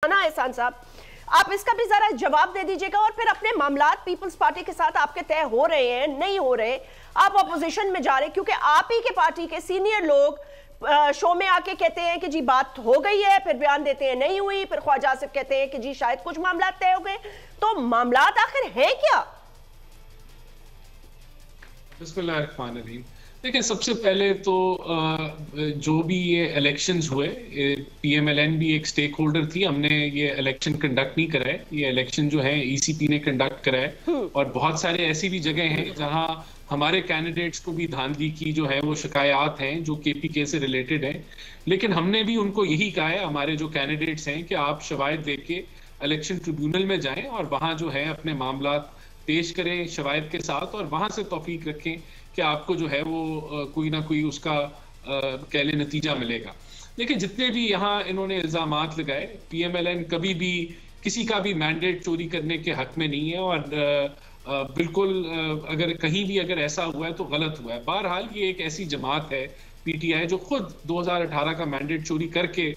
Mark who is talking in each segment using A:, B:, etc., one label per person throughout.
A: एहसान साहब, आप इसका भी जरा जवाब दे दीजिएगा और फिर अपने मामलात पीपल्स पार्टी के साथ आपके तय हो रहे हैं नहीं हो रहे, आप अपोजिशन में जा रहे, क्योंकि आप ही के पार्टी के सीनियर लोग शो में आके कहते हैं कि जी बात हो गई है, फिर बयान देते हैं नहीं हुई, फिर ख्वाजा आसिफ कहते हैं कि जी शायद कुछ मामलात तय हो गए। तो मामलात आखिर है क्या?
B: बिस्मिल्लाहिर्रहमानिर्रहीम। देखिए, सबसे पहले तो जो भी ये इलेक्शंस हुए, पीएमएलएन भी एक स्टेक होल्डर थी। हमने ये इलेक्शन कंडक्ट नहीं करा है, ये इलेक्शन जो है ईसीपी ने कंडक्ट करा है। और बहुत सारे ऐसी भी जगह हैं जहां हमारे कैंडिडेट्स को भी धांधली की जो है वो शिकायत हैं जो केपीके से रिलेटेड हैं। लेकिन हमने भी उनको यही कहा है, हमारे जो कैंडिडेट्स हैं, कि आप शवायद लेके इलेक्शन ट्रिब्यूनल में जाएं और वहां जो है अपने मामला पेश करें शवायद के साथ, और वहां से तौफीक रखें कि आपको जो है वो कोई ना कोई उसका कह ले नतीजा मिलेगा। देखिए, जितने भी यहाँ इन्होंने इल्जामात लगाए, पीएमएलएन कभी भी किसी का भी मैंडेट चोरी करने के हक में नहीं है, और बिल्कुल अगर कहीं भी अगर ऐसा हुआ है तो गलत हुआ है। बहरहाल ये एक ऐसी जमात है पीटीआई जो खुद 2018 का मैंडेट चोरी करके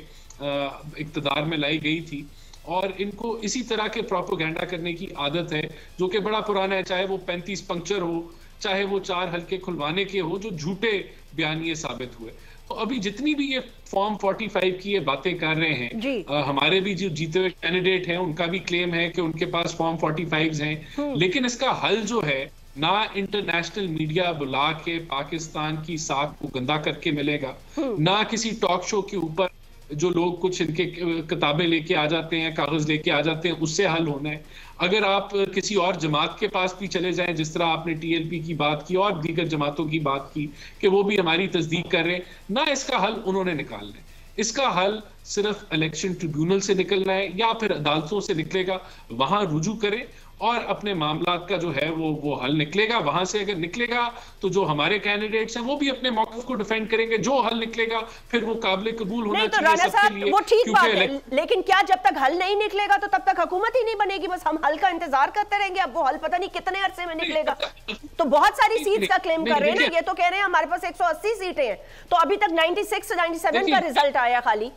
B: इक्तदार में लाई गई थी, और इनको इसी तरह के प्रोपेगेंडा करने की आदत है जो कि बड़ा पुराना है, चाहे वो 35 पंक्चर हो, चाहे वो 4 हल्के खुलवाने के हो, जो झूठे बयानिए साबित हुए। तो अभी जितनी भी ये फॉर्म 45 की ये बातें कर रहे हैं, हमारे भी जो जीते हुए कैंडिडेट हैं उनका भी क्लेम है कि उनके पास फॉर्म 45 हैं, लेकिन इसका हल जो है ना इंटरनेशनल मीडिया बुला के पाकिस्तान की साख को गंदा करके मिलेगा, ना किसी टॉक शो के ऊपर जो लोग कुछ इनके किताबें लेके आ जाते हैं, कागज लेके आ जाते हैं, उससे हल होना है। अगर आप किसी और जमात के पास भी चले जाएं, जिस तरह आपने टीएलपी की बात की और दीगर जमातों की बात की कि वो भी हमारी तस्दीक कर रहे हैं, ना इसका हल उन्होंने निकालना है। इसका हल सिर्फ इलेक्शन ट्रिब्यूनल से निकलना है या फिर अदालतों से निकलेगा, वहां रुजू करें और अपने मामलात का जो है वो हल निकलेगा। वहां से अगर निकलेगा तो जो हमारे कैंडिडेट्स हैं वो भी अपने मौक़िफ़ को डिफेंड करेंगे। जो हल निकलेगा फिर वो काबिल कबूल होना चाहिए।
A: राना साहब, वो ठीक बात है, लेकिन क्या जब तक हल नहीं निकलेगा तो तब तक हुकूमत ही नहीं बनेगी? बस हम हल का इंतजार करते रहेंगे। अब वो हल पता नहीं कितने अरसे में निकलेगा। तो बहुत सारी सीट्स का क्लेम कर रहे हैं ना, ये तो कह रहे हैं हमारे पास 180 सीटें हैं, तो अभी तक 96 97 का रिजल्ट आया खाली।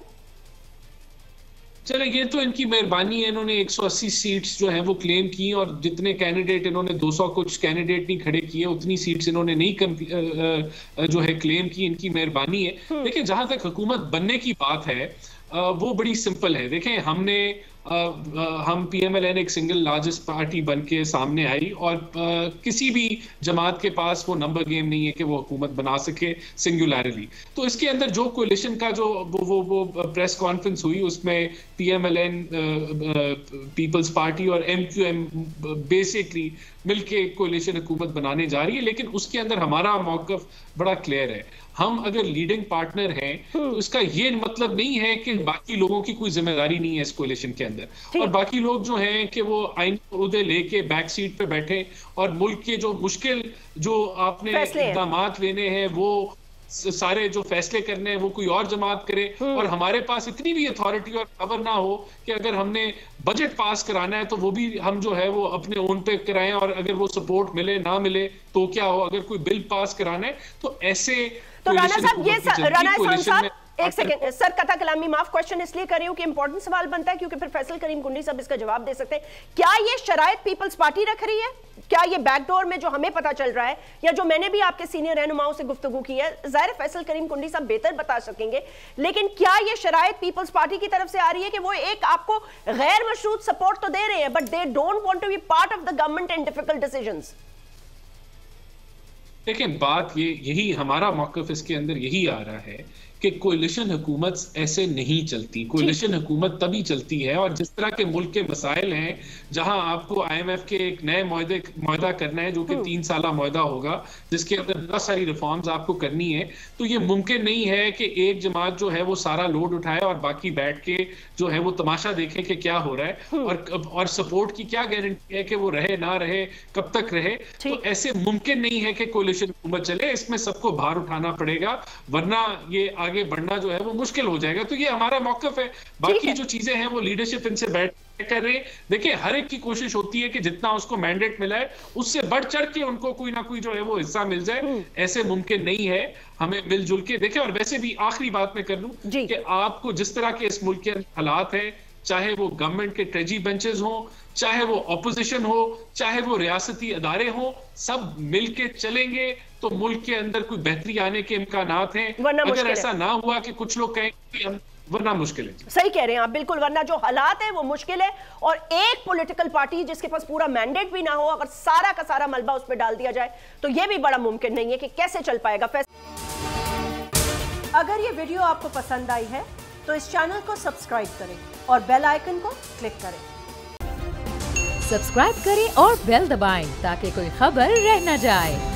B: चलो, ये तो इनकी मेहरबानी है, इन्होंने 180 सीट्स जो है वो क्लेम की, और जितने कैंडिडेट इन्होंने 200 कुछ कैंडिडेट नहीं खड़े किए, उतनी सीट्स इन्होंने नहीं जो है क्लेम की। इनकी मेहरबानी है। देखिए, जहां तक हुकूमत बनने की बात है वो बड़ी सिंपल है। देखें, हम पीएमएलएन एक सिंगल लार्जेस्ट पार्टी बन के सामने आई, और किसी भी जमात के पास वो नंबर गेम नहीं है कि वो हुकूमत बना सके सिंगुलरली। तो इसके अंदर जो कोलिशन का जो वो प्रेस कॉन्फ्रेंस हुई, उसमें पीएमएलएन, पीपल्स पार्टी और एमक्यूएम बेसिकली मिलके कोलिशन हुकूमत बनाने जा रही है। लेकिन उसके अंदर हमारा मौक़िफ़ बड़ा क्लियर है। हम अगर लीडिंग पार्टनर हैं तो इसका ये मतलब नहीं है कि बाकी लोगों की कोई जिम्मेदारी नहीं है इस कोलिशन के अंदर, और बाकी लोग जो हैं कि वो आइन उहदे लेके बैक सीट पे बैठे और मुल्क के जो मुश्किल जो आपने इक़दामात लेने हैं, वो सारे जो फैसले करने हैं वो कोई और जमात करे, और हमारे पास इतनी भी अथॉरिटी और खबर ना हो कि अगर हमने बजट पास कराना है तो वो भी हम जो है वो अपने ओन पे कराएं, और अगर वो सपोर्ट मिले ना मिले तो क्या हो। अगर कोई बिल पास कराना है तो ऐसे
A: तो राना साहब, ये राना साहब एक सेकंड सर, कथा कलामी माफ, क्वेश्चन इसलिए कर रही हूं कि इंपॉर्टेंट सवाल बनता है, क्योंकि फिर फैसल करीम कुंडी साहब इसका जवाब दे सकते हैं। क्या ये शरायत पीपल्स पार्टी रख रही है? क्या ये बैकडोर में जो हमें पता चल रहा है, या जो मैंने भी आपके सीनियर रहनुमाओं से गुफ्तगू की है, जाहिर फैसल करीम कुंडी साहब बेहतर बता सकेंगे, लेकिन क्या ये शरायत पीपल्स पार्टी की तरफ से आ रही है कि वो एक आपको गैर मशरूत सपोर्ट तो दे रहे हैं, but they don't want to be part of the government in difficult decisions?
B: देखिए, बात यही हमारा मौक़िफ़ इसके अंदर यही आ रहा है कि कोलिशन हुकूमत ऐसे नहीं चलती। कोलिशन हुकूमत तभी चलती है, और जिस तरह के मुल्क के मसाइल हैं, जहां आपको आईएमएफ के एक नए मुआहदा करना है जो कि 3 साला मुआहदा होगा, जिसके अंदर बहुत सारी रिफॉर्म्स आपको करनी है, तो ये मुमकिन नहीं है कि एक जमात जो है वो सारा लोड उठाए और बाकी बैठ के जो है वो तमाशा देखे कि क्या हो रहा है, और सपोर्ट की क्या गारंटी है कि वो रहे ना रहे, कब तक रहे। तो ऐसे मुमकिन नहीं है कि कोलिशन हुकूमत चले, इसमें सबको भार उठाना पड़ेगा, वरना ये आगे बढ़ना जो है वो मुश्किल हो जाएगा। तो ये हमारा मौक़िफ़ है। बाकी जो चीजें हैं वो लीडरशिप इनसे बैठ कर रहे। देखिए, हर एक की कोशिश होती है कि जितना उसको मैंडेट मिला है उससे बढ़ चढ़ के उनको कोई ना कोई जो है वो हिस्सा मिल जाए। ऐसे मुमकिन नहीं है, हमें मिलजुल के देखें। और वैसे भी आखिरी बात मैं कर लूं कि आपको जिस तरह के इस मुल्क के हालात है, चाहे वो गवर्नमेंट के ट्रेजी बेंचेस हो, चाहे वो ऑपोजिशन हो, चाहे वो रियासती अदारे हो, सब मिलके चलेंगे तो मुल्क के अंदर कोई बेहतरी आने के इम्कानात हैं। अगर ऐसा ना हुआ कि कुछ लोग कहेंगे, वरना मुश्किल है।
A: सही कह रहे हैं आप बिल्कुल, वरना जो हालात है वो मुश्किल है। और एक पॉलिटिकल पार्टी जिसके पास पूरा मैंडेट भी ना हो, अगर सारा का सारा मलबा उस पर डाल दिया जाए तो ये भी बड़ा मुमकिन नहीं है कि कैसे चल पाएगा। अगर ये वीडियो आपको पसंद आई है तो इस चैनल को सब्सक्राइब करें और बेल आइकन को क्लिक करें।
C: सब्सक्राइब करें और बेल दबाएं ताकि कोई खबर रह न जाए।